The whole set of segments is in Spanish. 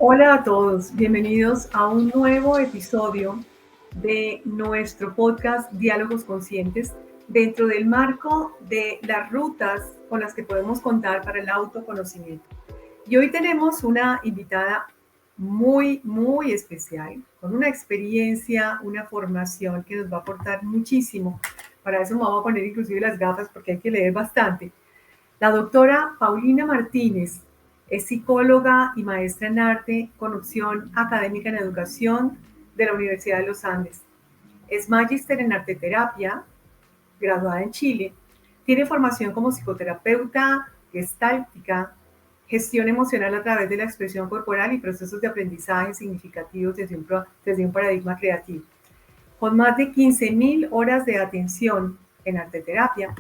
Hola a todos, bienvenidos a un nuevo episodio de nuestro podcast Diálogos Conscientes dentro del marco de las rutas con las que podemos contar para el autoconocimiento. Y hoy tenemos una invitada muy especial, con una experiencia, una formación que nos va a aportar muchísimo. Para eso me voy a poner inclusive las gafas porque hay que leer bastante. La doctora Paulina Martínez es psicóloga y maestra en arte con opción académica en educación de la Universidad de los Andes. Es magíster en arteterapia, graduada en Chile. Tiene formación como psicoterapeuta gestáltica, gestión emocional a través de la expresión corporal y procesos de aprendizaje significativos desde un paradigma creativo. Con más de 15.000 horas de atención en arteterapia,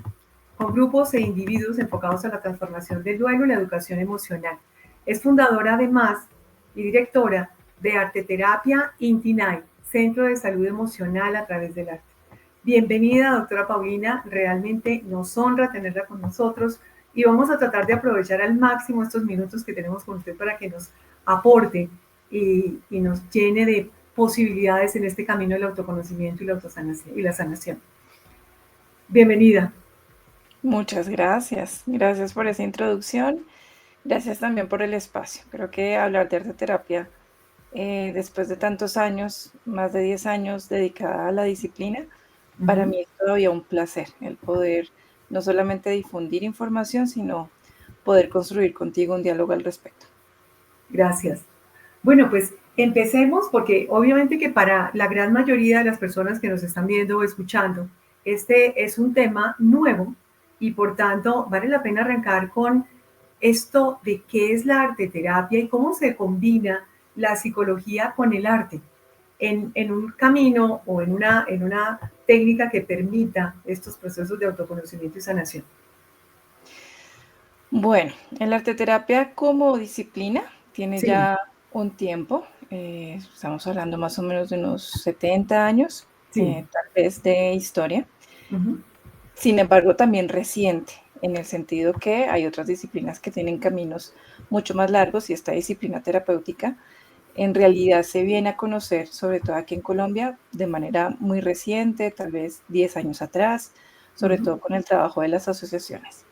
con grupos e individuos enfocados a la transformación del duelo y la educación emocional. Es fundadora además y directora de Arteterapia Intinay, Centro de Salud Emocional a través del arte. Bienvenida, doctora Paulina, realmente nos honra tenerla con nosotros y vamos a tratar de aprovechar al máximo estos minutos que tenemos con usted para que nos aporte y nos llene de posibilidades en este camino del autoconocimiento y la sanación. Bienvenida. Muchas gracias. Gracias por esa introducción. Gracias también por el espacio. Creo que hablar de arteterapia después de tantos años, más de 10 años dedicada a la disciplina, para mí es todavía un placer el poder no solamente difundir información, sino poder construir contigo un diálogo al respecto. Gracias. Bueno, pues empecemos porque obviamente que para la gran mayoría de las personas que nos están viendo o escuchando, este es un tema nuevo y por tanto vale la pena arrancar con esto de qué es la arteterapia y cómo se combina la psicología con el arte en un camino o en una técnica que permita estos procesos de autoconocimiento y sanación. Bueno, la arteterapia como disciplina tiene Sí, ya un tiempo. Estamos hablando más o menos de unos 70 años, sí. tal vez de historia. Ujú, Sin embargo, también reciente, en el sentido que hay otras disciplinas que tienen caminos mucho más largos y esta disciplina terapéutica en realidad se viene a conocer, sobre todo aquí en Colombia, de manera muy reciente, tal vez 10 años atrás, sobre ujú, todo con el trabajo de las asociaciones.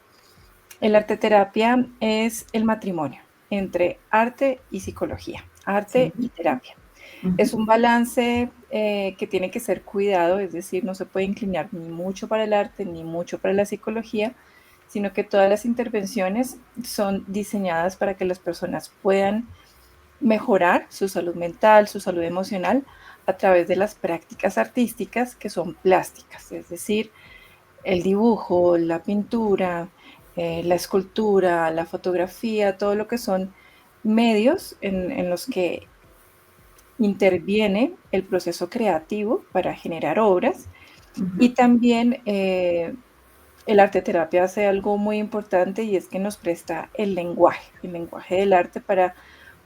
El arteterapia es el matrimonio entre arte y psicología, sí, arte y terapia. ujú, Es un balance que tiene que ser cuidado, es decir, no se puede inclinar ni mucho para el arte ni mucho para la psicología, sino que todas las intervenciones son diseñadas para que las personas puedan mejorar su salud mental, su salud emocional a través de las prácticas artísticas que son plásticas, es decir, el dibujo, la pintura, la escultura, la fotografía, todo lo que son medios en los que interviene el proceso creativo para generar obras ujú. y también el arteterapia hace algo muy importante y es que nos presta el lenguaje del arte para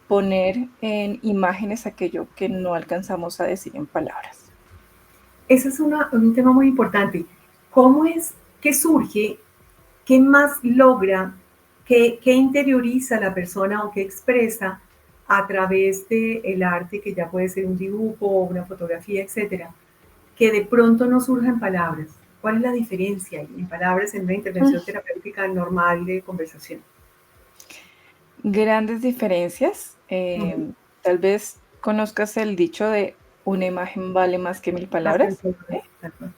poner en imágenes aquello que no alcanzamos a decir en palabras. Ese es un tema muy importante. ¿Cómo es que surge? ¿Qué más logra? ¿Qué interioriza la persona o qué expresa a través del arte, que ya puede ser un dibujo, una fotografía, etcétera, que de pronto no surja en palabras? ¿Cuál es la diferencia ahí en palabras en una intervención terapéutica normal de conversación? Grandes diferencias. Ujú. Tal vez conozcas el dicho de una imagen vale más que mil Más que el palabras. color, ¿Sí? tal cual.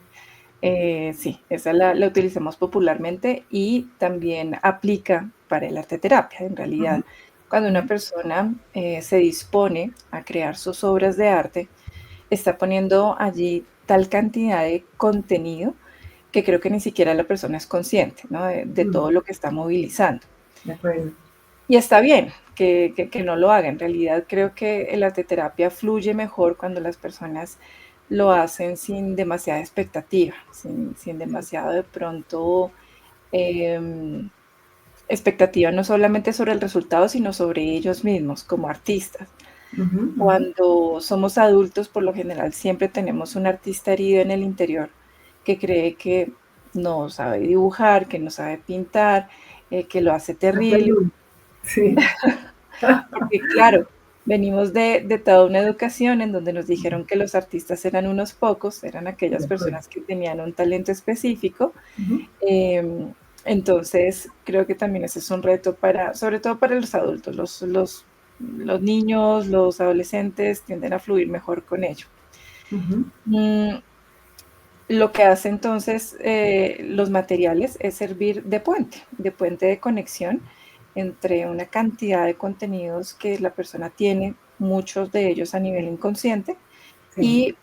Sí, esa la utilizamos popularmente y también aplica para el arte terapia. En Ujú, realidad, cuando una ujú. persona se dispone a crear sus obras de arte, está poniendo allí tal cantidad de contenido que creo que ni siquiera la persona es consciente, ¿no? De Mm, todo lo que está movilizando. de acuerdo. Y está bien que no lo haga. En realidad creo que el arte terapia fluye mejor cuando las personas lo hacen sin demasiada expectativa, sin demasiado de pronto em, expectativa no solamente sobre el resultado, sino sobre ellos mismos como artistas. Ujú, ujú. Cuando somos adultos, por lo general, siempre tenemos un artista herido en el interior que cree que no sabe dibujar, que no sabe pintar, que lo hace Aquí hay terrible. uno. Sí. Porque claro, Venimos de toda una educación en donde nos dijeron que los artistas eran unos pocos, eran De aquellas acuerdo. personas que tenían un talento específico. Ujú. Entonces, creo que también ese es un reto para, sobre todo para los adultos, los niños, los adolescentes tienden a fluir mejor con ello. Ujú. Mm, lo que hace entonces los materiales es servir de puente de conexión entre una cantidad de contenidos que la persona tiene, muchos de ellos a nivel inconsciente, Sí. y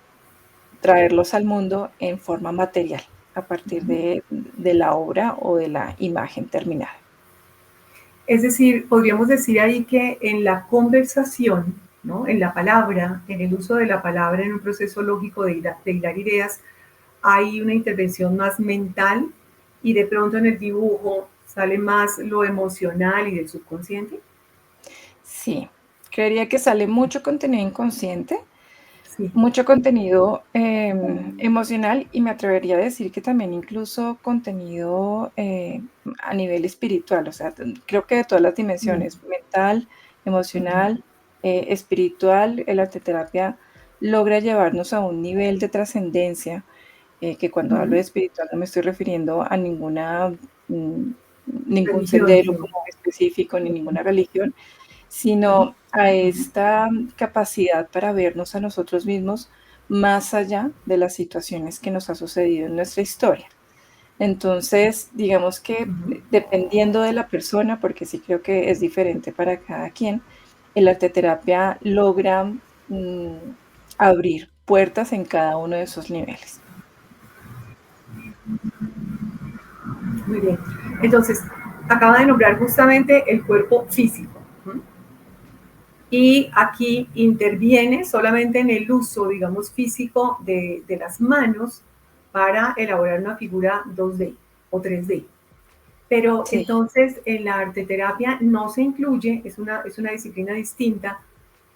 traerlos al mundo en forma material, a partir Ujú. de la obra o de la imagen terminada. Es decir, podríamos decir ahí que en la conversación, ¿no? En la palabra, en el uso de la palabra en un proceso lógico de hilar ideas, hay una intervención más mental y de pronto en el dibujo sale más lo emocional y del subconsciente. Sí, creería que sale mucho contenido inconsciente, Sí. mucho contenido emocional, y me atrevería a decir que también incluso contenido a nivel espiritual, o sea, creo que de todas las Mm. dimensiones, mental, Ujú. emocional, espiritual, el arte terapia logra llevarnos a un nivel de trascendencia, que cuando hablo Ujú. de espiritual no me estoy refiriendo a mm, ningún Religión, sendero sí. como específico ni Ujú. ninguna religión, Ujú. sino a Ujú. esta capacidad para vernos a nosotros mismos más allá de las situaciones que nos ha sucedido en nuestra historia. Entonces, digamos que Ujú. dependiendo de la persona, porque sí creo que es diferente para cada quien, el arte terapia logra abrir puertas en cada uno de esos niveles. Muy bien. Entonces, acaba de nombrar justamente el cuerpo físico. ¿Mm? Y aquí interviene solamente en el uso, digamos, físico de las manos para elaborar una figura 2D o 3D. Pero Sí. entonces en la arteterapia no se incluye, es una disciplina distinta,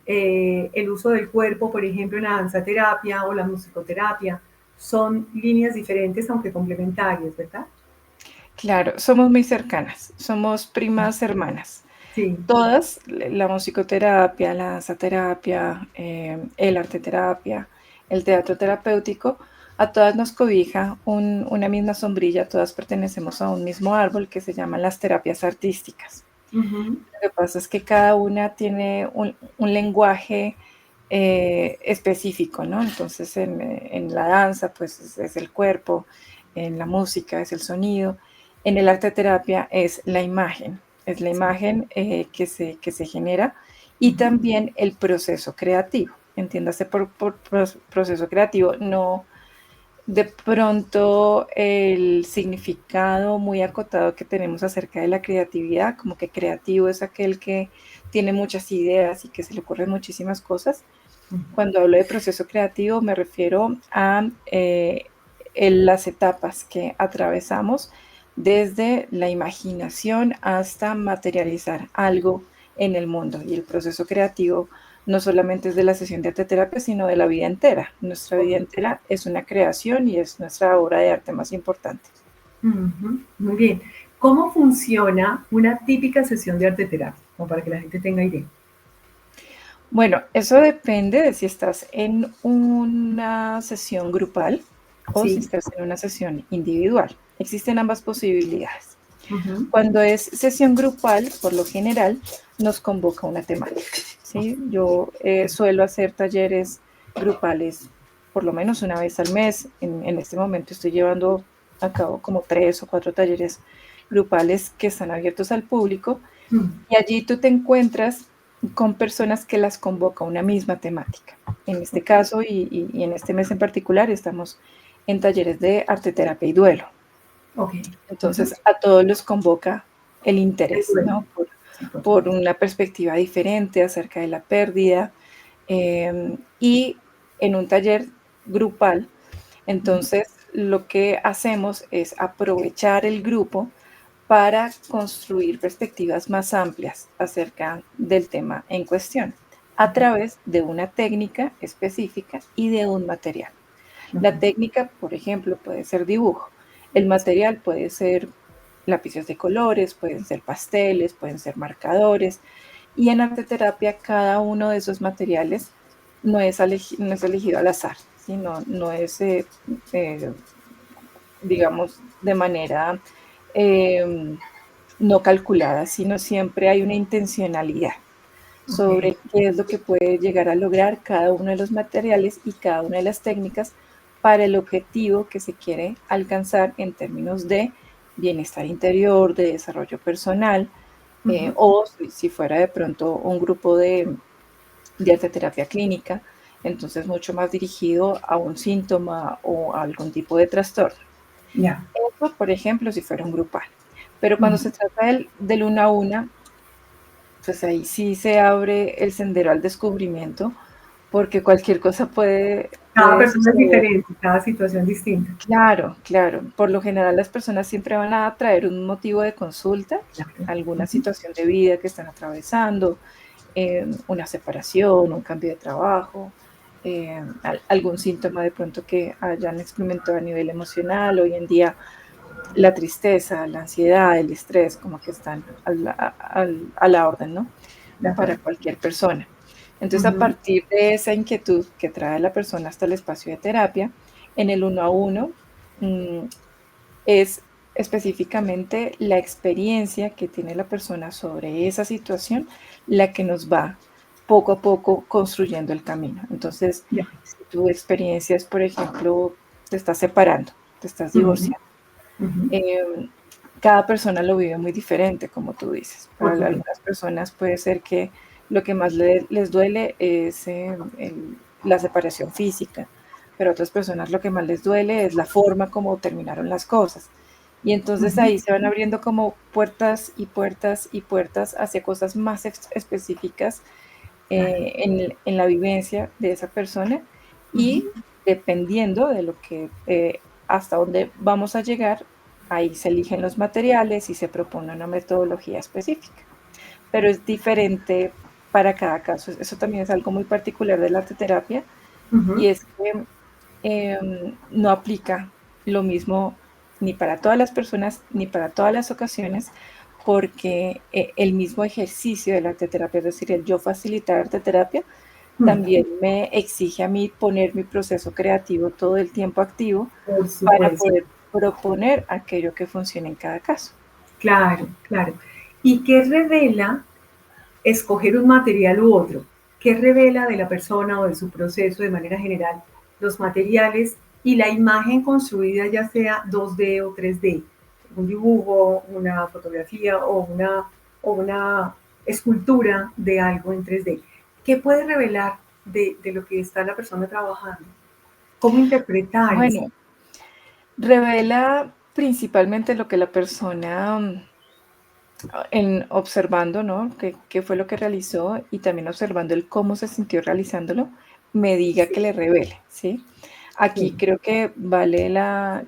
el uso del cuerpo, por ejemplo, en la danzaterapia o la musicoterapia. Son líneas diferentes, aunque complementarias, ¿verdad? Claro, somos muy cercanas, somos primas hermanas. Sí. Todas, la musicoterapia, la danzaterapia, el arteterapia, el teatro terapéutico, a todas nos cobija una misma sombrilla, todas pertenecemos a un mismo árbol que se llaman las terapias artísticas. Ujú. Lo que pasa es que cada una tiene un lenguaje específico, ¿no? Entonces, en la danza, pues es el cuerpo, en la música es el sonido, en el arte terapia es la Sí. imagen que se genera, y Ujú. también el proceso creativo. Entiéndase por proceso creativo, no de pronto el significado muy acotado que tenemos acerca de la creatividad, como que creativo es aquel que tiene muchas ideas y que se le ocurren muchísimas cosas. Ujú. Cuando hablo de proceso creativo me refiero a las etapas que atravesamos desde la imaginación hasta materializar algo en el mundo. Y el proceso creativo no solamente es de la sesión de arte terapia, sino de la vida entera. Nuestra Ok. vida entera es una creación y es nuestra obra de arte más importante. Ujú. Muy bien. ¿Cómo funciona una típica sesión de arteterapia? Como para que la gente tenga idea. Bueno, eso depende de si estás en una sesión grupal o si Sí. estás en una sesión individual. Existen ambas posibilidades. Ujú. Cuando es sesión grupal, por lo general, nos convoca una temática, ¿sí? Yo suelo hacer talleres grupales por lo menos una vez al mes. En este momento estoy llevando a cabo como 3 o 4 talleres grupales que están abiertos al público, Mm. y allí tú te encuentras con personas que las convoca una misma temática. En este Ok. caso y en este mes en particular estamos en talleres de arte terapia y duelo. Ok. Ujú. Entonces, a todos los convoca el El interés, duelo. ¿no? Sí, por Por supuesto. una perspectiva diferente acerca de la pérdida. Y en un taller grupal, Ujú. entonces, lo que hacemos es aprovechar el grupo para construir perspectivas más amplias acerca del tema en cuestión, a Ujú. través de una técnica específica y de un material. La Ujú. técnica, por ejemplo, puede ser dibujo. El material puede ser lápices de colores, pueden ser pasteles, pueden ser marcadores. Y en arte terapia cada uno de esos materiales no es elegido al azar, ¿sí? No es, digamos, de manera no calculada, sino siempre hay una intencionalidad Ok. sobre qué es lo que puede llegar a lograr cada uno de los materiales y cada una de las técnicas para el objetivo que se quiere alcanzar en términos de bienestar interior, de desarrollo personal, Ujú. o si fuera de pronto un grupo de arte terapia clínica, entonces mucho más dirigido a un síntoma o a algún tipo de trastorno. Ya. Eso, por ejemplo, si fuera un grupal. Pero cuando Ujú. se trata del una a una, pues ahí sí se abre el sendero al descubrimiento, porque cualquier cosa Cada puede persona es suceder. diferente, cada situación distinta. Claro, claro. Por lo general las personas siempre van a traer un motivo de consulta, Claro. alguna Ujú. situación de vida que están atravesando, una separación, un cambio de trabajo, algún síntoma de pronto que hayan experimentado a nivel emocional. Hoy en día la tristeza, la ansiedad, el estrés, como que están a la orden, ¿no? De Para acuerdo. cualquier persona. Entonces, a Ujú. partir de esa inquietud que trae la persona hasta el espacio de terapia, en el uno a uno, mm, es específicamente la experiencia que tiene la persona sobre esa situación la que nos va poco a poco construyendo el camino. Entonces, Ya. si tu experiencia es, por ejemplo, te estás separando, te estás Ujú. divorciando, Ujú. eh, cada persona lo vive muy diferente, como tú dices. Para Por supuesto. algunas personas puede ser que lo que más les duele es la separación física, pero a otras personas lo que más les duele es la forma como terminaron las cosas. Y entonces Ujú. ahí se van abriendo como puertas y puertas y puertas hacia cosas más específicas Claro. en la vivencia de esa persona Ujú. y dependiendo de lo que, hasta dónde vamos a llegar, ahí se eligen los materiales y se propone una metodología específica. Pero es diferente para cada caso. Eso también es algo muy particular de la arteterapia y Ujú. es que no aplica lo mismo ni para todas las personas ni para todas las ocasiones, porque el mismo ejercicio de la arteterapia, es decir, el yo facilitar arteterapia, Ujú. también me exige a mí poner mi proceso creativo todo el tiempo activo Por para supuesto. poder proponer aquello que funcione en cada caso. Claro, claro. ¿Y qué revela escoger un material u otro? ¿Qué revela de la persona o de su proceso de manera general los materiales y la imagen construida, ya sea 2D o 3D? Un dibujo, una fotografía o una escultura de algo en 3D. ¿Qué puede revelar de lo que está la persona trabajando? ¿Cómo interpretar eso? Bueno, revela principalmente lo que la persona en observando, ¿no? Qué fue lo que realizó y también observando el cómo se sintió realizándolo, me diga que Sí, le revele, ¿sí? Aquí sí. creo que vale la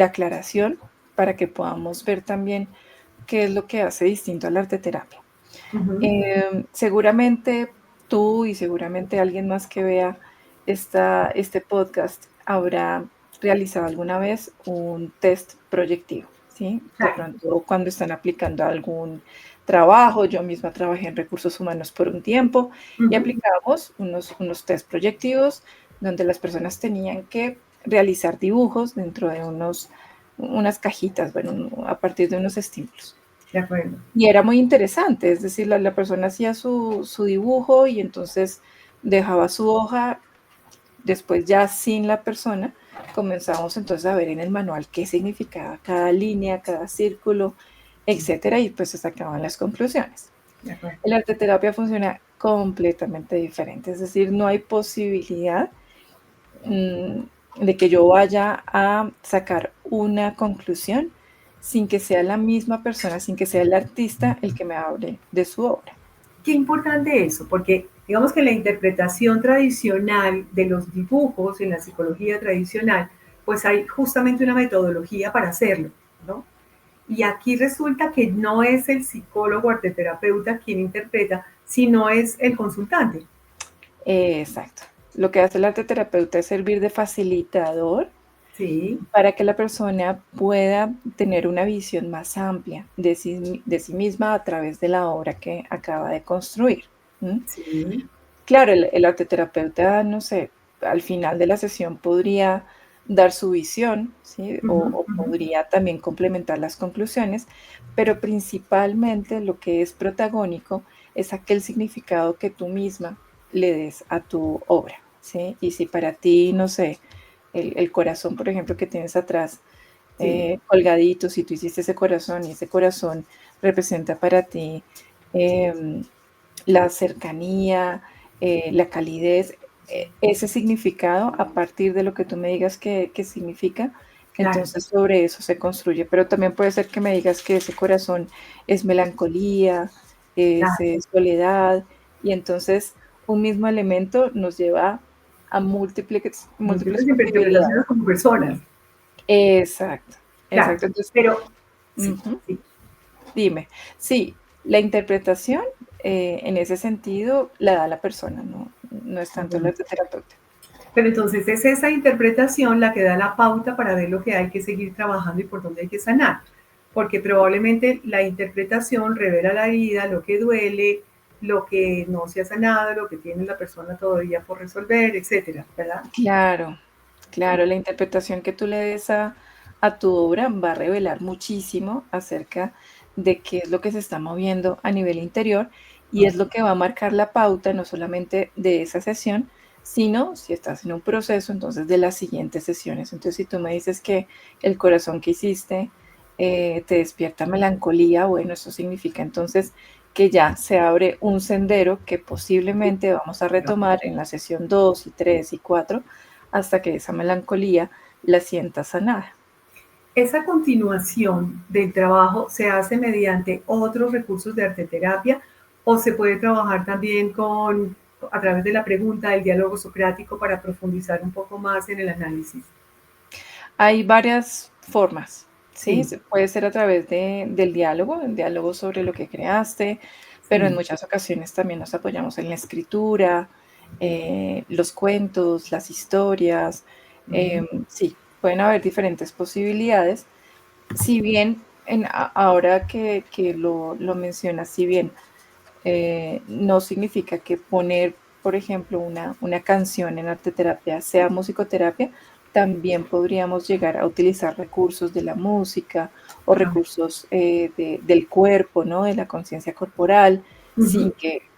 aclaración para que podamos ver también qué es lo que hace distinto al arte terapia. Ujú. Seguramente tú y seguramente alguien más que vea este podcast habrá realizado alguna vez un test proyectivo, ¿sí? De Claro. pronto cuando están aplicando algún trabajo, yo misma trabajé en recursos humanos por un tiempo y Ujú. aplicábamos unos test proyectivos donde las personas tenían que realizar dibujos dentro de unas cajitas, bueno, a partir de unos estímulos. De acuerdo. Y era muy interesante, es decir, la persona hacía su dibujo y entonces dejaba su hoja, después ya sin la persona, comenzamos entonces a ver en el manual qué significaba cada línea, cada círculo, etcétera, y pues se sacaban las conclusiones. De acuerdo. El arte terapia funciona completamente diferente, es decir, no hay posibilidad de que yo vaya a sacar una conclusión sin que sea la misma persona, sin que sea el artista el que me hable de su obra. Qué importante eso, porque digamos que la interpretación tradicional de los dibujos en la psicología tradicional, pues hay justamente una metodología para hacerlo, ¿no? Y aquí resulta que no es el psicólogo arteterapeuta quien interpreta, sino es el consultante. Exacto. Lo que hace el arte terapeuta es servir de facilitador, Sí, para que la persona pueda tener una visión más amplia de sí misma a través de la obra que acaba de construir. sí, Claro, el arteterapeuta, no sé, al final de la sesión podría dar su visión, ¿sí? ujú, O ujú, podría también complementar las conclusiones, pero principalmente lo que es protagónico es aquel significado que tú misma le des a tu obra, ¿sí? Y si para ti, no sé, el corazón, por ejemplo, que tienes atrás, sí, colgadito, si tú hiciste ese corazón y ese corazón representa para ti em, la cercanía, la calidez, ese significado, a partir de lo que tú me digas que significa, claro, entonces sobre eso se construye. Pero también puede ser que me digas que ese corazón es melancolía, es claro. soledad, y entonces un mismo elemento nos lleva a múltiples Múltiples posibilidades. interpretaciones como personas, Exacto, claro, exacto. Entonces, pero sí, ujú. sí. Dime, sí, la interpretación, en ese sentido la da la persona, no es tanto Ujú. la del terapeuta. Pero entonces es esa interpretación la que da la pauta para ver lo que hay que seguir trabajando y por dónde hay que sanar. Porque probablemente la interpretación revela la herida, lo que duele, lo que no se ha sanado, lo que tiene la persona todavía por resolver, etcétera, ¿verdad? Claro, claro, la interpretación que tú le des a tu obra va a revelar muchísimo acerca de qué es lo que se está moviendo a nivel interior, y es lo que va a marcar la pauta, no solamente de esa sesión, sino si estás en un proceso, entonces de las siguientes sesiones. Entonces, si tú me dices que el corazón que hiciste te despierta melancolía, bueno, eso significa entonces que ya se abre un sendero que posiblemente vamos a retomar en la sesión 2 y 3 y 4 hasta que esa melancolía la sienta sanada. Esa continuación del trabajo se hace mediante otros recursos de arteterapia o se puede trabajar también a través de la pregunta, del diálogo socrático para profundizar un poco más en el análisis. Hay varias formas, ¿sí? Sí, Puede ser a través del diálogo, el diálogo sobre lo que creaste, pero en sí. muchas ocasiones también nos apoyamos en la escritura, los cuentos, las historias. Ujú. Sí, pueden haber diferentes posibilidades. Si bien ahora que lo mencionas, si bien no significa que poner, por ejemplo, una canción en arteterapia sea musicoterapia, también podríamos llegar a utilizar recursos de la música o Ah, recursos del cuerpo, ¿no? De la conciencia corporal, ujú,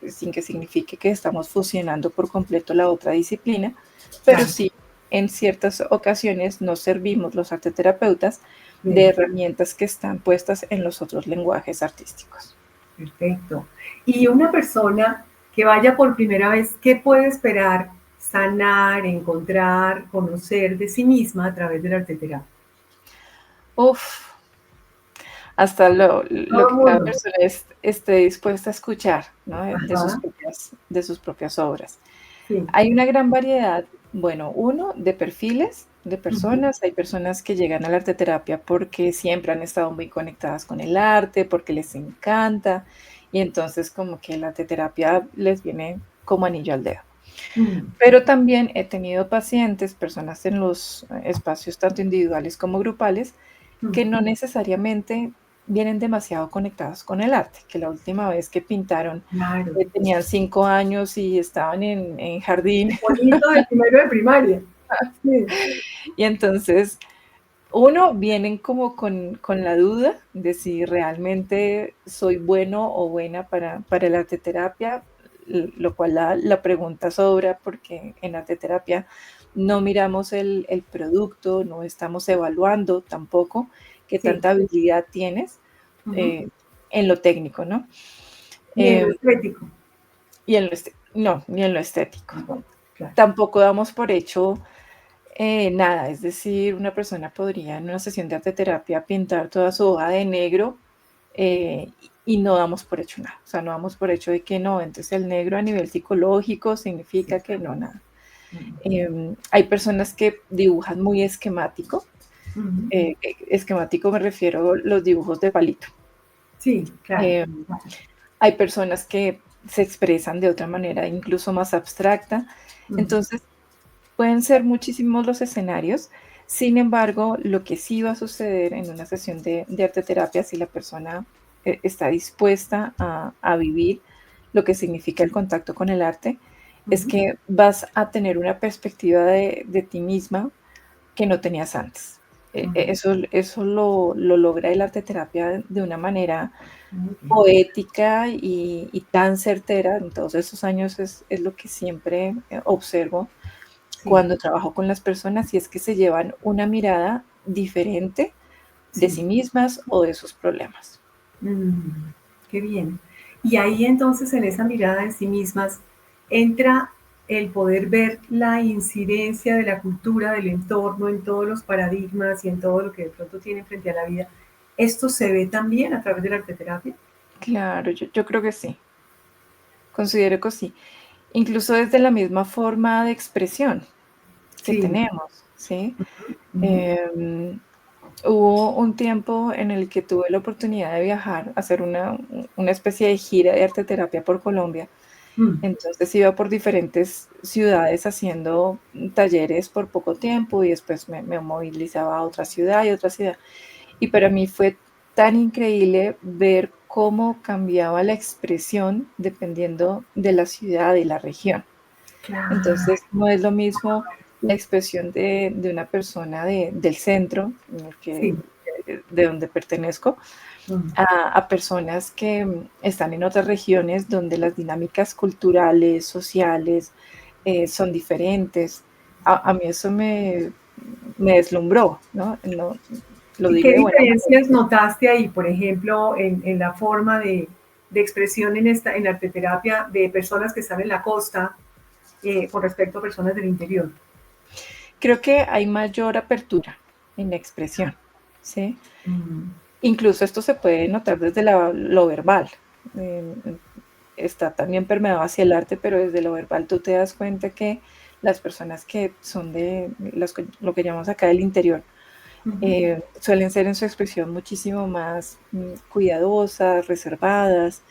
sin que signifique que estamos fusionando por completo la otra disciplina, pero claro, sí, en ciertas ocasiones nos servimos los arteterapeutas de bien, herramientas que están puestas en los otros lenguajes artísticos. perfecto. Y una persona que vaya por primera vez, ¿qué puede esperar sanar, encontrar, conocer de sí misma a través del arteterapia? Uf, hasta lo Todo el que cada mundo. persona esté dispuesta a escuchar, ¿no? Ajá, De sus propias obras. sí. Hay una gran variedad, bueno, uno, de perfiles de Ujú, personas. Hay personas que llegan a la arteterapia porque siempre han estado muy conectadas con el arte, porque les encanta, y entonces como que la arteterapia les viene como anillo al dedo. mm, Pero también he tenido pacientes, personas en los espacios tanto individuales como grupales, mm. que no necesariamente vienen demasiado conectadas con el arte, que la última vez que pintaron Claro. tenían 5 años y estaban en jardín. Bonito de primero de primaria. Sí. Y entonces, uno, vienen como con la duda de si realmente soy bueno o buena para la arteterapia, lo cual la pregunta sobra, porque en arteterapia no miramos el producto, no estamos evaluando tampoco qué Sí. tanta habilidad tienes Ujú. eh, en lo técnico, ¿no? Y en lo Em, estético. y en lo no, ni en lo estético. Tampoco, claro. Tampoco damos por hecho nada, es decir, una persona podría en una sesión de arteterapia pintar toda su hoja de negro, y no damos por hecho nada. O sea, no damos por hecho de que no, entonces el negro a nivel psicológico Sí. significa que no, nada. Mm. Hay personas que dibujan muy esquemático. Ujú. Esquemático me refiero a los dibujos de palito. Sí, claro. Em, Claro. Hay personas que se expresan de otra manera, incluso más abstracta. Ujú. Entonces, pueden ser muchísimos los escenarios. Sin embargo, lo que sí va a suceder en una sesión de arteterapia, si la persona está dispuesta a vivir lo que significa el contacto con el arte, es Ujú. que vas a tener una perspectiva de ti misma que no tenías antes. Ujú. Eso lo logra el arteterapia de una manera Muy bien. poética y tan certera. En todos esos años es lo que siempre observo Sí, cuando trabajo con las personas, y es que se llevan una mirada diferente de sí. sí mismas o de sus problemas. Mm, qué bien. Y ahí entonces en esa mirada de sí mismas entra el poder ver la incidencia de la cultura, del entorno, en todos los paradigmas y en todo lo que de pronto tienen frente a la vida. ¿Esto se ve también a través de la arteterapia? Claro, yo creo que sí, considero que sí. Incluso desde la misma forma de expresión que Sí. tenemos, ¿sí? Ujú. Em, Hubo un tiempo en el que tuve la oportunidad de viajar, hacer una especie de gira de arteterapia por Colombia. Mm, Entonces iba por diferentes ciudades haciendo talleres por poco tiempo y después me movilizaba a otra ciudad y otra ciudad. Y para mí fue tan increíble ver cómo cambiaba la expresión dependiendo de la ciudad y la región. claro, Entonces, no es lo mismo la expresión de una persona del centro, en el sí. de donde pertenezco, Mm. a personas que están en otras regiones donde las dinámicas culturales, sociales, son diferentes. A mí eso me deslumbró, ¿no? No, lo ¿Y digo qué de buena manera. diferencias notaste ahí, por ejemplo, en la forma de expresión en la arteterapia de personas que están en la costa con respecto a personas del interior? Creo que hay mayor apertura en la expresión, ¿sí? Mm, Incluso esto se puede notar desde lo verbal. Está también permeado hacia el arte, pero desde lo verbal tú te das cuenta que las personas que son lo que llamamos acá del interior, ujú. suelen ser en su expresión muchísimo más cuidadosas, reservadas.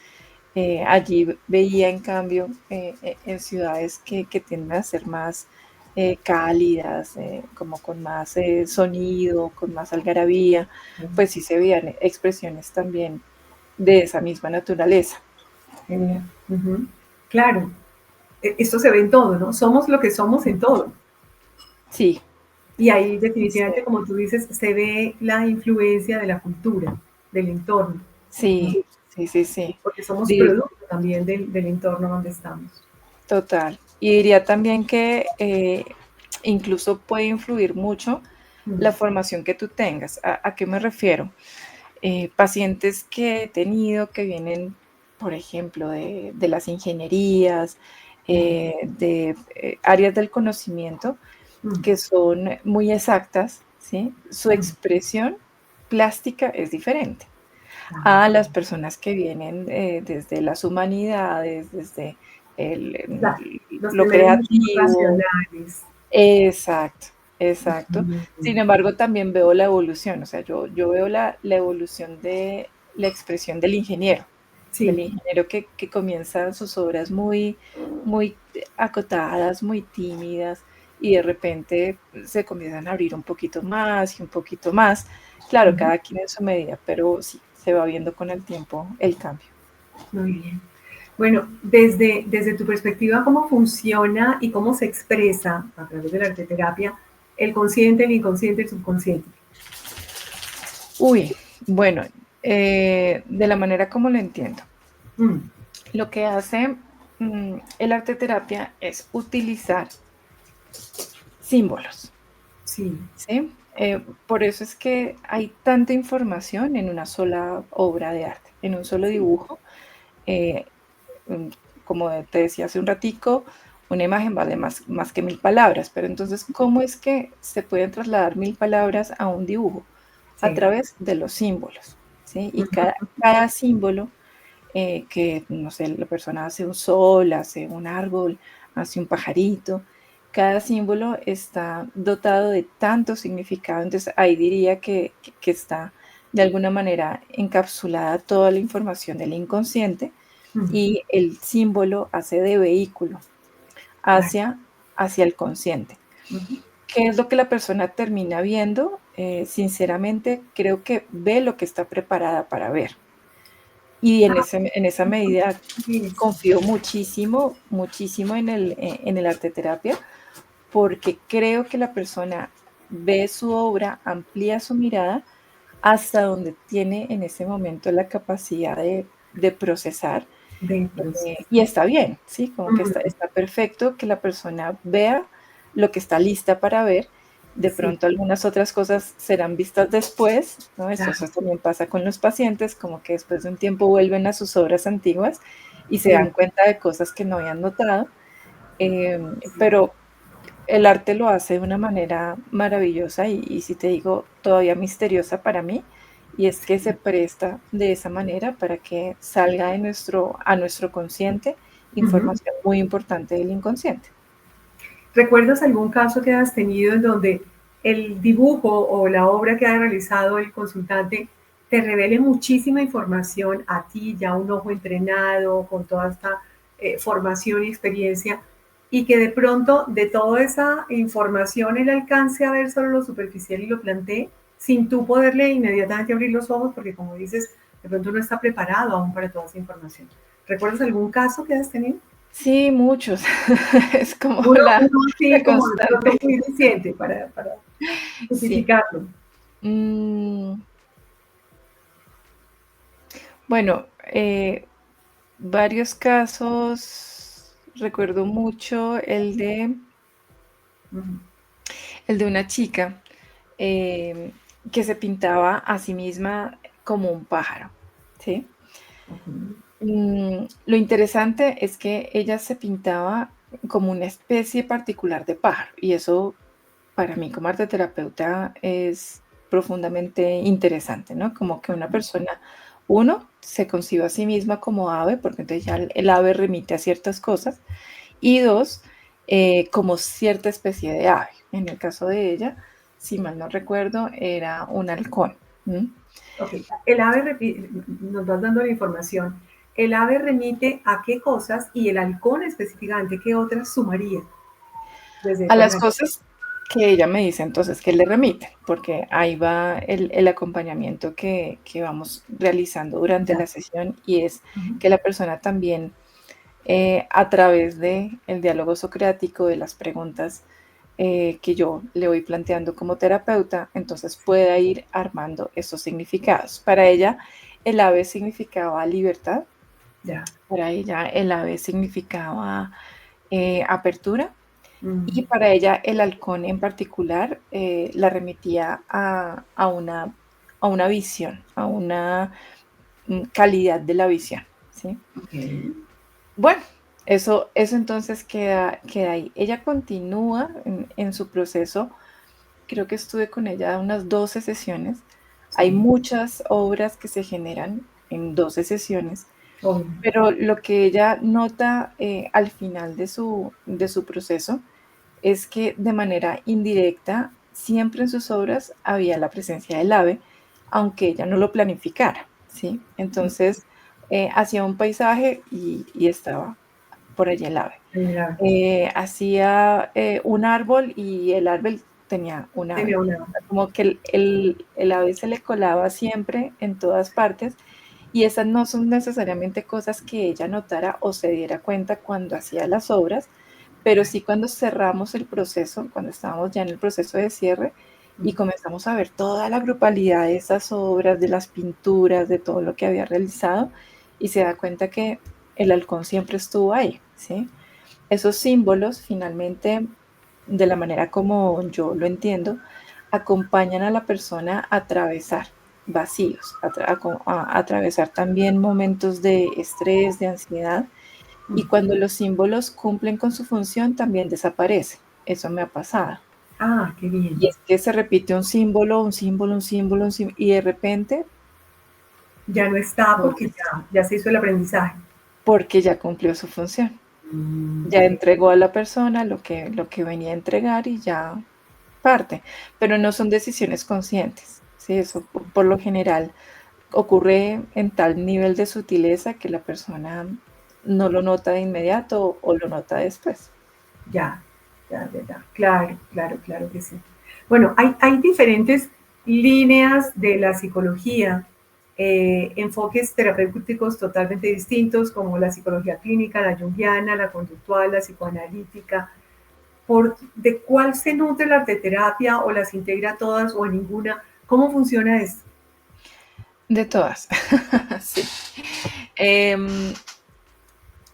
Allí veía, en cambio, en ciudades que tienden a ser más cálidas, como con más sonido, con más algarabía, pues sí se veían expresiones también de esa misma naturaleza. Ujú. Claro, esto se ve en todo, ¿no? Somos lo que somos en todo. Sí, Y ahí sí, definitivamente, como tú dices, se ve la influencia de la cultura, del entorno, ¿no? sí, sí, sí, sí. Porque somos Di- producto también del entorno donde estamos. Total. Y diría también que incluso puede influir mucho Mm, la formación que tú tengas. ¿A qué me refiero? Pacientes que he tenido que vienen, por ejemplo, de las ingenierías, mm, de áreas del conocimiento mm, que son muy exactas, ¿sí? Su mm. expresión plástica es diferente Ah, a las personas que vienen desde las humanidades, desde claro, los que lo ven mucho más creativo. racionales. Exacto, exacto. Mm, Sin embargo, también veo la evolución, o sea, yo veo la evolución de la expresión del sí, ingeniero que comienza sus obras muy acotadas, muy tímidas, y de repente se comienzan a abrir un poquito más y un poquito más. Claro, ujú, cada quien en su medida, pero sí, se va viendo con el tiempo el cambio. muy bien. Bueno, desde tu perspectiva, ¿cómo funciona y cómo se expresa a través de la arteterapia el consciente, el inconsciente, el subconsciente? Uy, bueno, de la manera como lo entiendo. Mm, Lo que hace el arte terapia es utilizar símbolos, sí, ¿sí? Por eso es que hay tanta información en una sola obra de arte, en un solo sí, dibujo. eh, mm, Como te decía hace un ratico, una imagen vale más que 1000 palabras, pero entonces, ¿cómo es que se pueden trasladar 1000 palabras a un dibujo? A sí. través de los símbolos, ¿sí? Y Ujú, cada símbolo que, no sé, la persona hace un sol, hace un árbol, hace un pajarito. Cada símbolo está dotado de tanto significado, entonces ahí diría que está de alguna manera encapsulada toda la información del inconsciente, mm, y el símbolo hace de vehículo claro. hacia, hacia el consciente. Ujú, ¿qué es lo que la persona termina viendo? Sinceramente, creo que ve lo que está preparada para ver. Y Ah, en esa medida eso. confío muchísimo, muchísimo en el arte terapia, porque creo que la persona ve su obra, amplía su mirada hasta donde tiene en ese momento la capacidad de procesar, De proceso. y está bien, ¿sí? Como que Mm, está perfecto que la persona vea lo que está lista para ver. De sí, pronto algunas otras cosas serán vistas después, ¿no? Eso claro. también pasa con los pacientes, como que después de un tiempo vuelven a sus obras antiguas y se Sí, dan cuenta de cosas que no habían notado, sí. pero el arte lo hace de una manera maravillosa y si te digo, todavía misteriosa para mí, y es que se presta de esa manera para que salga de a nuestro consciente Ujú. información muy importante del inconsciente. ¿Recuerdas algún caso que has tenido en donde el dibujo o la obra que ha realizado el consultante te revele muchísima información a ti, ya un ojo entrenado, con toda esta formación y experiencia, y que de pronto de toda esa información él alcance a ver solo lo superficial y lo plantee sin tú poderle inmediatamente abrir los ojos, porque como dices, de pronto no está preparado aún para toda esa información? ¿Recuerdas algún caso que has tenido? Sí, muchos. Es como Uno la así como de pronto constante. muy reciente para Sí. justificarlo. Mm, bueno, varios casos. Recuerdo mucho Ujú, el de una chica eh, que se pintaba a sí misma como un pájaro, ¿sí? ujú. Lo interesante es que ella se pintaba como una especie particular de pájaro y eso para mí como arteterapeuta es profundamente interesante, ¿no? Como que una persona, uno, se concibe a sí misma como ave, porque entonces ya el ave remite a ciertas cosas, y dos, como cierta especie de ave. En el caso de ella, si mal no recuerdo, era un halcón. ¿M? Ok, el ave nos vas dando la información. El ave remite a qué cosas y el halcón específicamente, ¿qué otras sumaría desde A tu las análisis? cosas que ella me dice entonces que le remiten, porque ahí va el acompañamiento que vamos realizando durante Ya. la sesión y es Ujú. que la persona también a través de el diálogo socrático, de las preguntas que yo le voy planteando como terapeuta, entonces pueda ir armando esos significados. Para ella, el ave significaba libertad, Ya. para ella el ave significaba apertura Mm, y para ella el halcón en particular la remitía a una visión, a una calidad de la visión, ¿sí? ok. Bueno, eso entonces queda ahí. Ella continúa en su proceso, creo que estuve con ella unas 12 sesiones. Hay Sí. muchas obras que se generan en 12 sesiones, Obvio. pero lo que ella nota, al final de su proceso es que de manera indirecta, siempre en sus obras había la presencia del ave, aunque ella no lo planificara, ¿sí? Entonces, hacía un paisaje y estaba por allí el ave. El ave. Hacía, un árbol y el árbol tenía un Tenía ave. una. Como que el ave se le colaba siempre en todas partes, y esas no son necesariamente cosas que ella notara o se diera cuenta cuando hacía las obras, pero sí cuando cerramos el proceso, cuando estábamos ya en el proceso de cierre y comenzamos a ver toda la grupalidad de esas obras, de las pinturas, de todo lo que había realizado, y se da cuenta que el halcón siempre estuvo ahí, ¿sí? Esos símbolos finalmente, de la manera como yo lo entiendo, acompañan a la persona a atravesar vacíos, a atravesar también momentos de estrés, de ansiedad, y cuando los símbolos cumplen con su función, también desaparecen. Eso me ha pasado. Ah, qué Y bien. es que se repite un símbolo, un símbolo, un símbolo, un símbolo, y de repente, Ya no está no porque existe, ya se hizo el aprendizaje. porque ya cumplió su función. Mm, Ya entregó a la persona lo que venía a entregar y ya parte, pero no son decisiones conscientes, ¿sí? Eso por lo general ocurre en tal nivel de sutileza que la persona no lo nota de inmediato o lo nota después. ya, ya. Claro, claro, claro que sí. Bueno, hay diferentes líneas de la psicología, enfoques terapéuticos totalmente distintos, como la psicología clínica, la junguiana, la conductual, la psicoanalítica. ¿De cuál se nutre la arteterapia o las integra todas o en ninguna? ¿Cómo funciona esto? De todas. Sí. Em,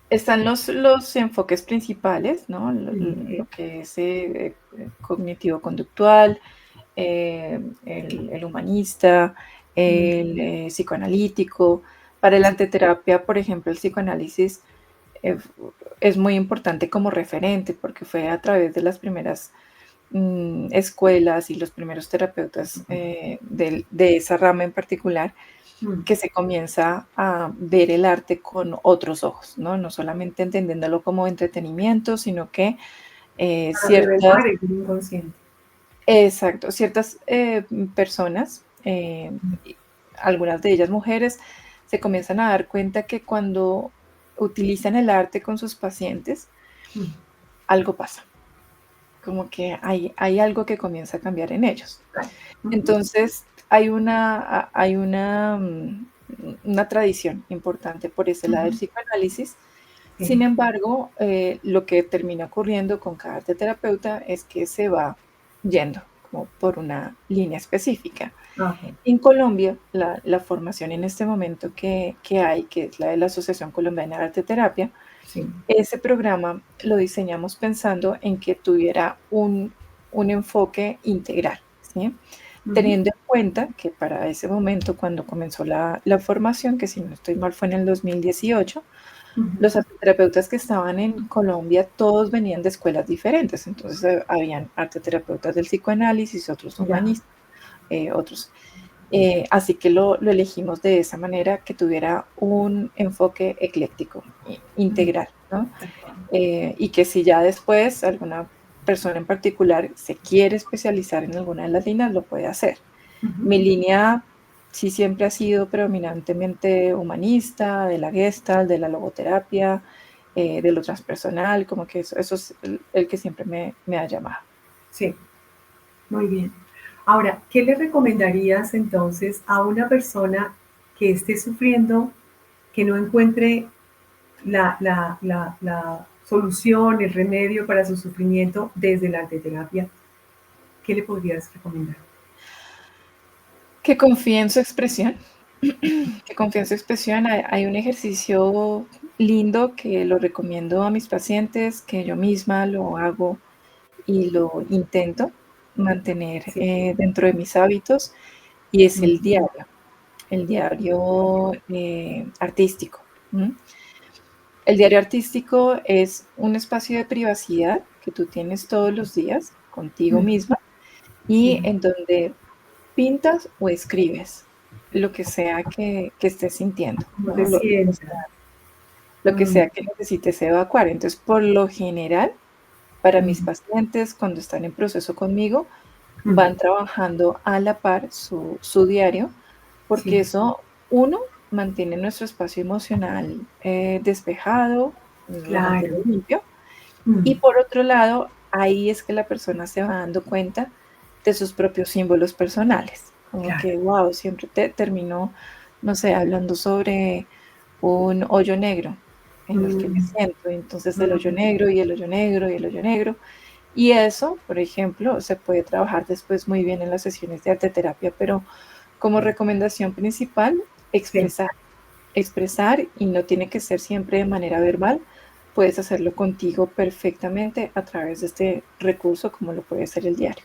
Están los enfoques principales, ¿no? Lo que es cognitivo-conductual, el humanista, el psicoanalítico. Para la arteterapia, por ejemplo, el psicoanálisis eh, es muy importante como referente porque fue a través de las primeras escuelas y los primeros terapeutas de esa rama en particular Mm. que se comienza a ver el arte con otros ojos, ¿no? No solamente entendiéndolo como entretenimiento, sino que Para revelar el inconsciente. exacto, ciertas personas, y algunas de ellas mujeres, se comienzan a dar cuenta que cuando utilizan el arte con sus pacientes, Mm. algo pasa, como que hay algo que comienza a cambiar en ellos. Claro. Ujú. Entonces, hay una tradición importante por ese lado del Ujú. psicoanálisis. Sí. Sin embargo, lo que termina ocurriendo con cada terapeuta es que se va yendo como por una línea específica. Ajá. En Colombia, la formación en este momento que hay, que es la de la Asociación Colombiana de Arte Terapia, Sí. ese programa lo diseñamos pensando en que tuviera un enfoque integral, ¿sí? Ujú. Teniendo en cuenta que para ese momento, cuando comenzó la formación, que si no estoy mal fue en el 2018, Ujú. los arteterapeutas que estaban en Colombia, todos venían de escuelas diferentes. Entonces, habían arteterapeutas del psicoanálisis, otros Ya. humanistas, otros. Así que lo elegimos de esa manera, que tuviera un enfoque ecléctico, Mm. integral, ¿no? Y que si ya después alguna persona en particular se quiere especializar en alguna de las líneas, lo puede hacer. Ujú. Mi línea sí siempre ha sido predominantemente humanista, de la Gestalt, de la logoterapia, de lo transpersonal, como que eso es el que siempre me ha llamado. Sí, muy bien. Ahora, ¿qué le recomendarías entonces a una persona que esté sufriendo, que no encuentre la solución, el remedio para su sufrimiento desde la arteterapia? ¿Qué le podrías recomendar? Que confíe en su expresión, que confíe en su expresión. Hay un ejercicio lindo que lo recomiendo a mis pacientes, que yo misma lo hago y lo intento mantener Sí. dentro de mis hábitos, y es Mm. el diario artístico. ¿M? El diario artístico es un espacio de privacidad que tú tienes todos los días contigo Mm. misma Sí. y en donde pintas o escribes lo que sea que estés sintiendo, ¿Cómo te ¿no? sientas? Lo que Mm. sea que necesites evacuar. Entonces, por lo general, para mis Mm. pacientes, cuando están en proceso conmigo, Mm. van trabajando a la par su diario, Sí. porque eso, uno, mantiene nuestro espacio emocional despejado, lo mantiene Claro. limpio, Mm. y por otro lado, ahí es que la persona se va dando cuenta de sus propios símbolos personales, como Claro. que, wow, siempre termino, no sé, hablando sobre un hoyo negro en el que me Mm. siento, y entonces el hoyo Mm. negro y el hoyo negro y el hoyo negro. Y eso, por ejemplo, se puede trabajar después muy bien en las sesiones de arteterapia, pero como recomendación principal, Sí. expresar, expresar, y no tiene que ser siempre de manera verbal, puedes hacerlo contigo perfectamente a través de este recurso como lo puede ser el diario.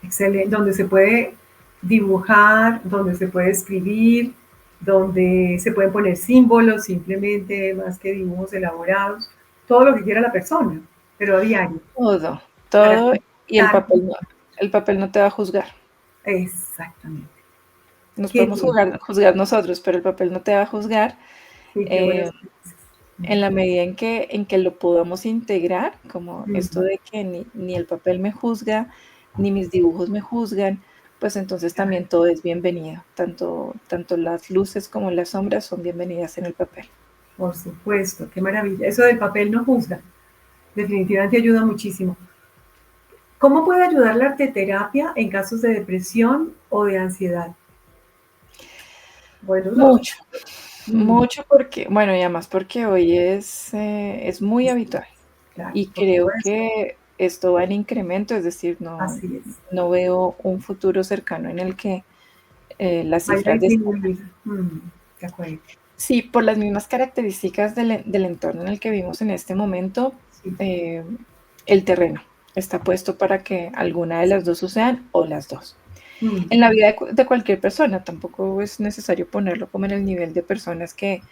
Excelente. Donde se puede dibujar, donde se puede escribir, donde se pueden poner símbolos simplemente, más que dibujos elaborados, todo lo que quiera la persona, pero a diario, Todo, para todo, y conectar. el papel no te va a juzgar. Exactamente. Nos Qué podemos bien. juzgar nosotros, pero el papel no te va a juzgar. Sí, qué bueno. eh, en la medida en que lo podamos integrar, como esto Ujú. de que ni el papel me juzga, ni mis dibujos me juzgan, pues entonces Claro, también todo es bienvenido, tanto las luces como las sombras son bienvenidas en el papel. por supuesto, qué maravilla. Eso del papel no juzga. definitivamente ayuda muchísimo. ¿Cómo puede ayudar la arteterapia en casos de depresión o de ansiedad? Bueno, los dos. Mucho, Mm, mucho porque, bueno, y además porque hoy es muy sí, habitual claro, y por creo supuesto. que esto va en incremento, es decir, Así es. no veo un futuro cercano en el que las Vaya a cifras de... disminuir. De acuerdo. Sí, por las mismas características del entorno en el que vivimos en este momento, Sí. eh, el terreno está puesto para que alguna de las dos sucedan o las dos. Mm, En la vida de cualquier persona, tampoco es necesario ponerlo como en el nivel de personas que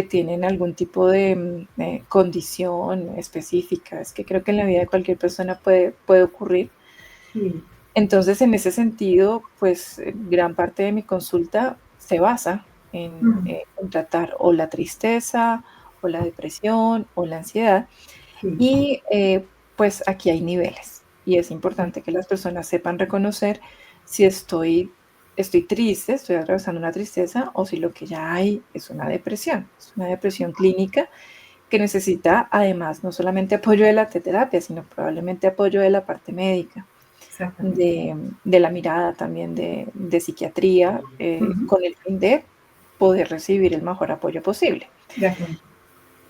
tienen algún tipo de condición específica. Es que creo que en la vida de cualquier persona puede ocurrir. sí. Entonces, en ese sentido, pues gran parte de mi consulta se basa Mm, en tratar o la tristeza, o la depresión, o la ansiedad. sí. Y pues aquí hay niveles. Y es Sí. importante que las personas sepan reconocer si estoy triste, estoy atravesando una tristeza, o si lo que ya hay es una depresión clínica que necesita además no solamente apoyo de la terapia, sino probablemente apoyo de la parte médica Exactamente. de la mirada también de psiquiatría, Ujú, con el fin de poder recibir el mejor apoyo posible. de acuerdo.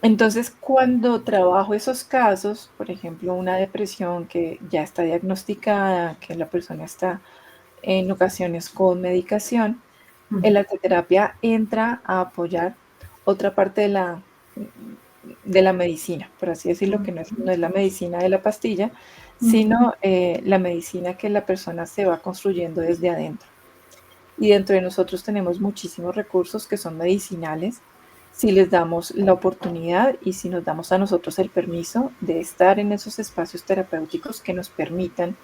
Entonces, cuando trabajo esos casos, por ejemplo, una depresión que ya está diagnosticada, que la persona está en ocasiones con medicación, Mm, el arteterapia entra a apoyar otra parte de la medicina, por así decirlo, que no es la medicina de la pastilla, mm, sino la medicina que la persona se va construyendo desde adentro. Y dentro de nosotros tenemos muchísimos recursos que son medicinales si les damos la oportunidad y si nos damos a nosotros el permiso de estar en esos espacios terapéuticos que nos permitan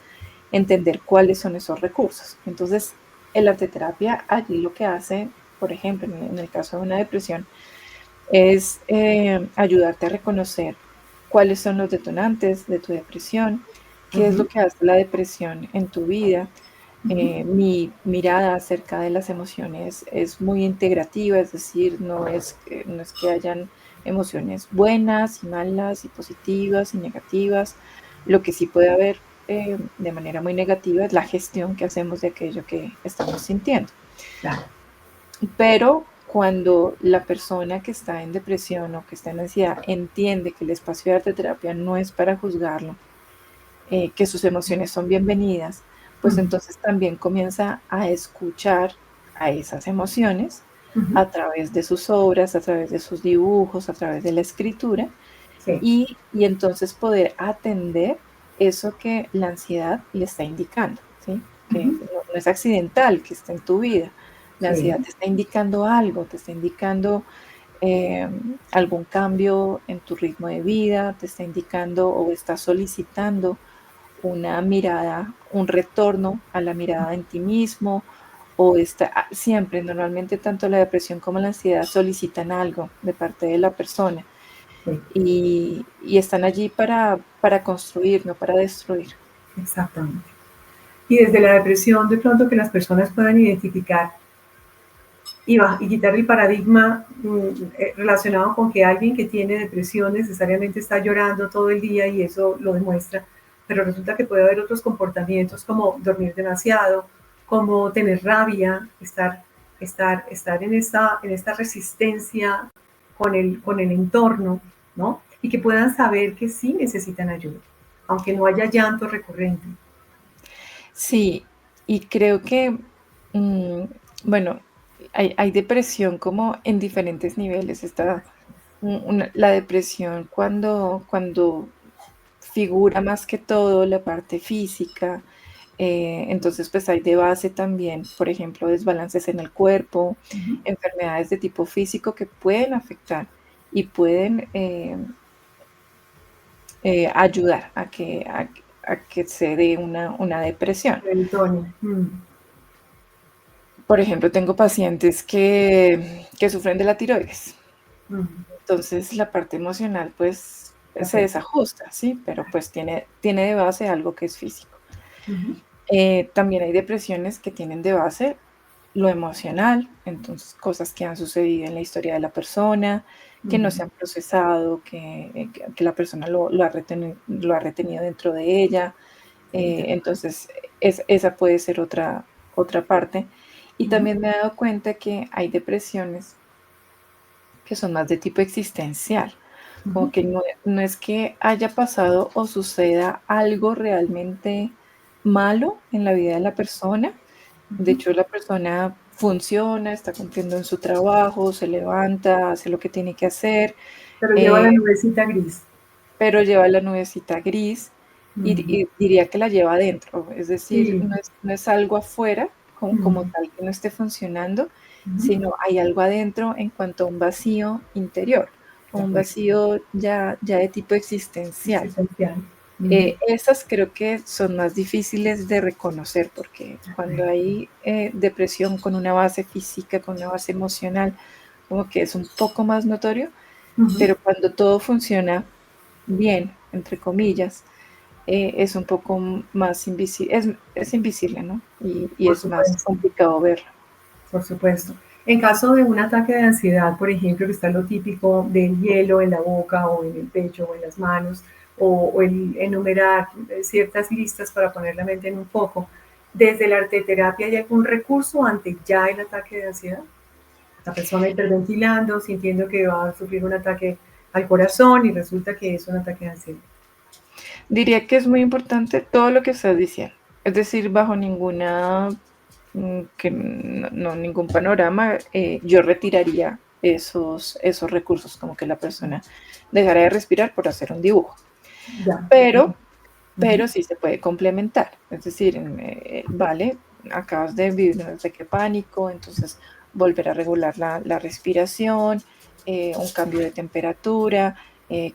entender cuáles son esos recursos. Entonces, el arteterapia allí lo que hace, por ejemplo, en el caso de una depresión, es ayudarte a reconocer cuáles son los detonantes de tu depresión, qué es ujú, lo que hace la depresión en tu vida. ujú. Mi mirada acerca de las emociones es muy integrativa, es decir, no es que hayan emociones buenas y malas y positivas y negativas. Lo que sí puede haber de manera muy negativa es la gestión que hacemos de aquello que estamos sintiendo. Claro. Pero cuando la persona que está en depresión o que está en ansiedad entiende que el espacio de arte terapia no es para juzgarlo, que sus emociones son bienvenidas, pues Mm, entonces también comienza a escuchar a esas emociones ujú. a través de sus obras, a través de sus dibujos, a través de la escritura, Sí. y entonces poder atender eso que la ansiedad le está indicando, ¿sí? Que Ujú. no es accidental que esté en tu vida. La ansiedad Sí. te está indicando algo, te está indicando algún cambio en tu ritmo de vida, te está indicando o está solicitando una mirada, un retorno a la mirada en ti mismo, o está siempre, normalmente tanto la depresión como la ansiedad solicitan algo de parte de la persona Sí. y están allí para construir, no para destruir. Exactamente. Y desde la depresión, de pronto que las personas puedan identificar y quitar el paradigma relacionado con que alguien que tiene depresión necesariamente está llorando todo el día y eso lo demuestra, pero resulta que puede haber otros comportamientos como dormir demasiado, como tener rabia, estar en esta resistencia con el entorno, ¿no? Y que puedan saber que sí necesitan ayuda, aunque no haya llanto recurrente. Sí, y creo que, mm, bueno, hay depresión como en diferentes niveles. Está la depresión cuando figura más que todo la parte física. Entonces, pues hay de base también, por ejemplo, desbalances en el cuerpo, Ujú. enfermedades de tipo físico que pueden afectar y pueden ayudar a que se dé una depresión. El tono. Por ejemplo, tengo pacientes que sufren de la tiroides. Mm, Entonces, la parte emocional, pues, de se acuerdo. desajusta, ¿sí? Pero, pues, tiene de base algo que es físico. Ujú. También hay depresiones que tienen de base lo emocional, entonces, cosas que han sucedido en la historia de la persona, que no se han procesado, que la persona lo ha retenido dentro de ella. Entonces, esa puede ser otra parte. Y Ujú, también me he dado cuenta que hay depresiones que son más de tipo existencial, como ujú, que no es que haya pasado o suceda algo realmente malo en la vida de la persona. De ujú. hecho, la persona funciona, está cumpliendo en su trabajo, se levanta, hace lo que tiene que hacer, Pero lleva eh, la nubecita gris. pero lleva la nubecita gris Ujú. y diría que la lleva adentro. Es decir, Sí. no es algo afuera como Ujú, tal que no esté funcionando, ujú. sino hay algo adentro en cuanto a un vacío interior, o De un acuerdo. vacío ya de tipo existencial. Existencial. Ujú. Esas creo que son más difíciles de reconocer, porque De cuando acuerdo. hay depresión con una base física, con una base emocional, como que es un poco más notorio, Ujú. pero cuando todo funciona bien, entre comillas, es un poco más invisible, es invisible, ¿no? Y Por es más supuesto. complicado verlo. Por supuesto. En caso de un ataque de ansiedad, por ejemplo, que está lo típico del hielo en la boca o en el pecho o en las manos, o el enumerar ciertas listas para poner la mente en un foco, ¿desde la arteterapia hay algún recurso ante ya el ataque de ansiedad? La persona hiperventilando, sintiendo que va a sufrir un ataque al corazón y resulta que es un ataque de ansiedad. Diría que es muy importante todo lo que estás diciendo, es decir, bajo ninguna, ningún panorama, yo retiraría esos recursos, como que la persona dejara de respirar por hacer un dibujo. Ya. Pero Ujú. sí se puede complementar. Es decir, vale, acabas de vivir un ataque de pánico, entonces volver a regular la respiración, un cambio de temperatura,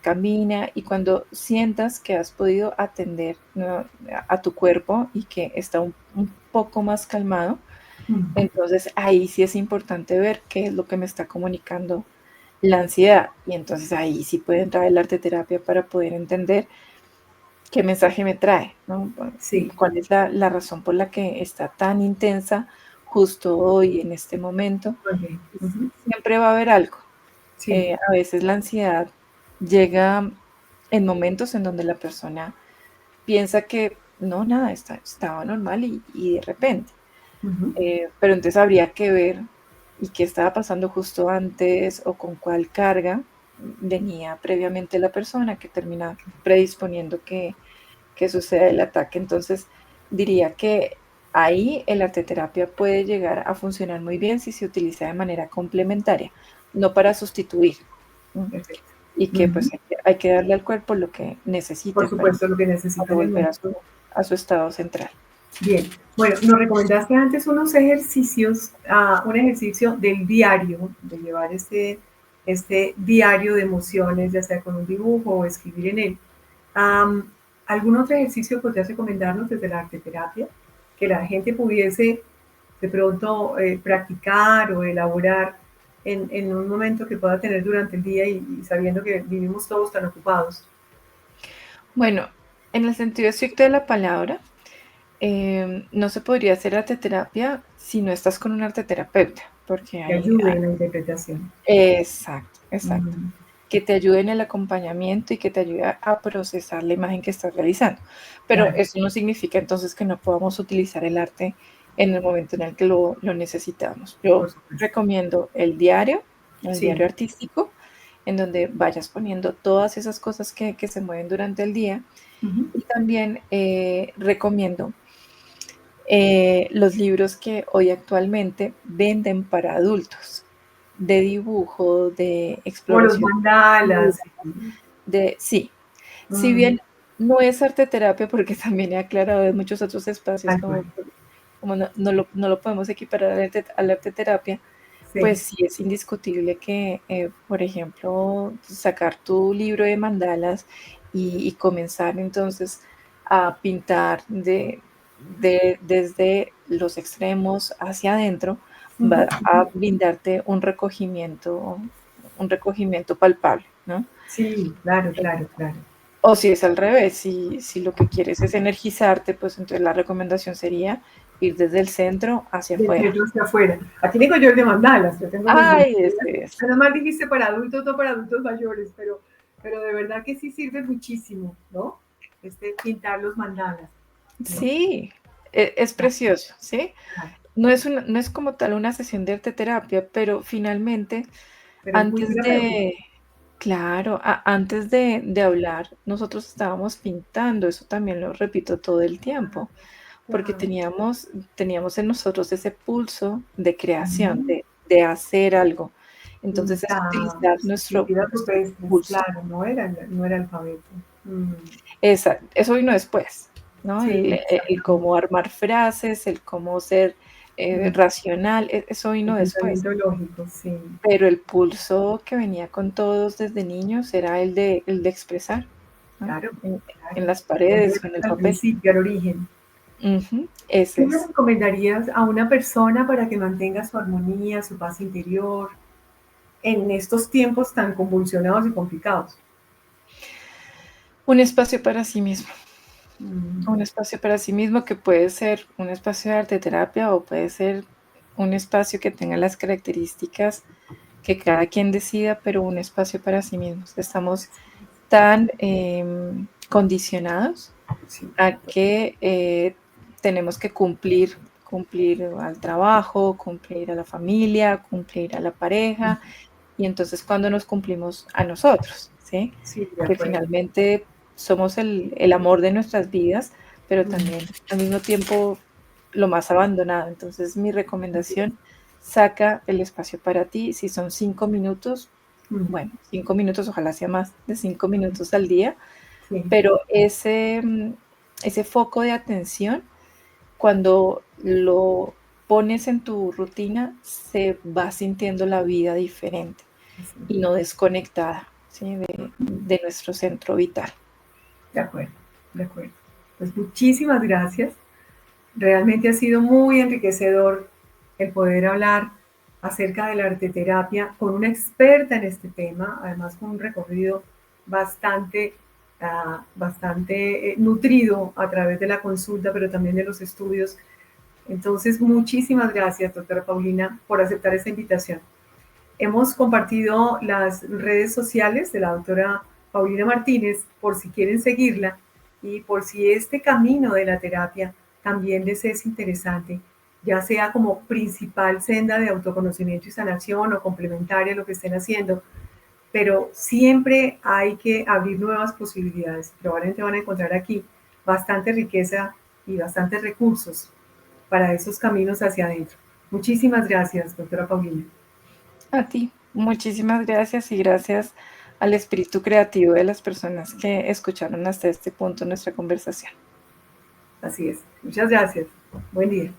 camina y cuando sientas que has podido atender, ¿no?, a tu cuerpo y que está un poco más calmado, Ujú. entonces ahí sí es importante ver qué es lo que me está comunicando la ansiedad. Y entonces ahí sí puede entrar el arte terapia para poder entender qué mensaje me trae, ¿no? Sí. ¿Cuál es la razón por la que está tan intensa justo hoy, en este momento? Muy bien. Ujú. Siempre va a haber algo. Sí. A veces la ansiedad llega en momentos en donde la persona piensa que no, nada, estaba normal y de repente. Ujú. Pero entonces habría que ver y qué estaba pasando justo antes o con cuál carga venía previamente la persona que termina predisponiendo que suceda el ataque. Entonces, diría que ahí el arteterapia puede llegar a funcionar muy bien si se utiliza de manera complementaria, no para sustituir. ¿M? Perfecto. Y que Ujú. pues hay que darle al cuerpo lo que Por necesite supuesto, lo que para necesita en el volver momento. a su estado central. Bien, bueno, nos recomendaste antes unos ejercicios, un ejercicio del diario, de llevar este diario de emociones, ya sea con un dibujo o escribir en él. Am, ¿Algún otro ejercicio podrías recomendarnos desde la arte terapia que la gente pudiese de pronto practicar o elaborar en un momento que pueda tener durante el día y sabiendo que vivimos todos tan ocupados? Bueno, en el sentido estricto de la palabra, no se podría hacer arteterapia si no estás con un arteterapeuta, porque Que hay, ayude en la interpretación. exacto, exacto. Ujú. Que te ayude en el acompañamiento y que te ayude a procesar la imagen que estás realizando. Pero Claro. eso no significa entonces que no podamos utilizar el arte en el momento en el que lo necesitamos. Por Yo supuesto. recomiendo el Sí. diario artístico, en donde vayas poniendo todas esas cosas que se mueven durante el día. Ujú. Y también recomiendo los libros que hoy actualmente venden para adultos, de dibujo, de O los exploración mandalas. sí, si Mm, bien no es arte terapia, porque también he aclarado en muchos otros espacios tal cual. como no lo podemos equiparar al arte terapia, Sí. pues sí es indiscutible que, por ejemplo, sacar tu libro de mandalas y comenzar entonces a pintar desde los extremos hacia adentro, Ujú. va a brindarte un recogimiento palpable, ¿no? Sí, claro, claro, claro. O si es al revés, si lo que quieres es energizarte, pues entonces la recomendación sería ir desde el centro hacia del afuera. centro hacia afuera. Aquí tengo yo el de mandalas, yo tengo mis Ay, mandalas. ese es. Nada más dijiste para adultos, no para adultos mayores, pero de verdad que sí sirve muchísimo, ¿no? Pintar los mandalas, ¿no? Sí, es precioso, ¿sí? Claro. No es como tal una sesión de arteterapia, pero finalmente, Pero es muy antes terapéutico. de claro, antes de hablar, nosotros estábamos pintando, eso también lo repito todo el tiempo, porque Claro. teníamos en nosotros ese pulso de creación, Ujú. de hacer algo. Entonces, es utilizar Pintados, nuestro pinturas rupestres, pulso. claro, no era alfabeto. Mm, Eso vino después, ¿no? sí, El exactamente. cómo armar frases, el cómo ser, Mm, racional, eso el vino después. pensamiento lógico, sí. Pero el pulso que venía con todos desde niños era el de expresar, ¿no? Claro, En claro. las Volver paredes o en el al papel. principio, al origen. Ujú, ese ¿Qué le es. recomendarías a una persona para que mantenga su armonía, su paz interior en estos tiempos tan convulsionados y complicados? Un espacio para sí mismo. Mm, Un espacio para sí mismo que puede ser un espacio de arte terapia o puede ser un espacio que tenga las características que cada quien decida, pero un espacio para sí mismos. Estamos tan condicionados sí, a que tenemos que cumplir al trabajo, cumplir a la familia, cumplir a la pareja, y entonces cuando nos cumplimos a nosotros, ¿sí? sí, de Que acuerdo. finalmente somos el amor de nuestras vidas, pero Mm, también al mismo tiempo lo más abandonado. Entonces mi así es. recomendación, saca el espacio para ti, si son 5 minutos, Mm, bueno, 5 minutos, ojalá sea más de 5 minutos al día, sí, pero ese foco de atención, cuando lo pones en tu rutina, se va sintiendo la vida diferente así y no desconectada, ¿sí? De nuestro centro vital. de acuerdo, de acuerdo. Pues muchísimas gracias. Realmente ha sido muy enriquecedor el poder hablar acerca de la arteterapia con una experta en este tema, además con un recorrido bastante, bastante nutrido a través de la consulta, pero también de los estudios. Entonces, muchísimas gracias, doctora Paulina, por aceptar esta invitación. Hemos compartido las redes sociales de la doctora Paulina Martínez por si quieren seguirla y por si este camino de la terapia también les es interesante, ya sea como principal senda de autoconocimiento y sanación o complementaria a lo que estén haciendo, pero siempre hay que abrir nuevas posibilidades. Probablemente van a encontrar aquí bastante riqueza y bastantes recursos para esos caminos hacia adentro. Muchísimas gracias, doctora Paulina. A ti, muchísimas gracias y gracias al espíritu creativo de las personas que escucharon hasta este punto nuestra conversación. Así es. Muchas gracias. Buen día.